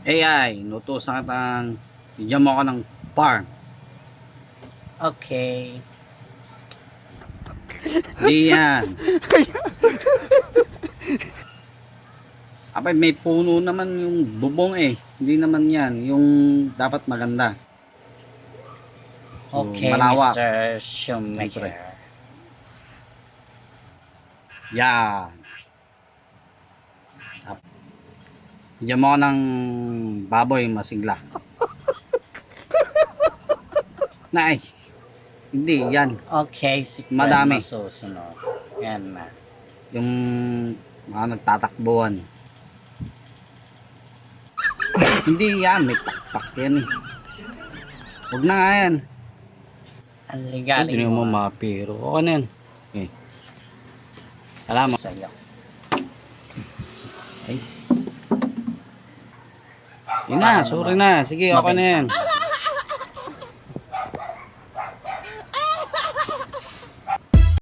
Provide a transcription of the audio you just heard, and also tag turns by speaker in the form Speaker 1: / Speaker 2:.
Speaker 1: AI, nutusan kitang bigyan mo ako ng farm.
Speaker 2: Okay.
Speaker 1: Di yan. Abay, may puno naman yung bubong eh. Hindi naman yan. Yung dapat maganda. So,
Speaker 2: Okay,
Speaker 1: malawak.
Speaker 2: Mr. Shoemaker.
Speaker 1: Yan. Bigyan mo ako ng baboy masigla. Nay. Hindi, yan.
Speaker 2: Okay, si Fred
Speaker 1: Madami.
Speaker 2: masusunod. Yan na.
Speaker 1: Yung mga nagtatakbuhan. Hindi yan. May pakpak yan eh. Huwag na nga yan.
Speaker 2: Ang ligaling
Speaker 1: Hindi mo
Speaker 2: mo
Speaker 1: mapiro. Okay na yan. Okay. Salamat.
Speaker 2: sa'yo.
Speaker 1: Ay. Yun na, sorry na. Sige, okay na yan.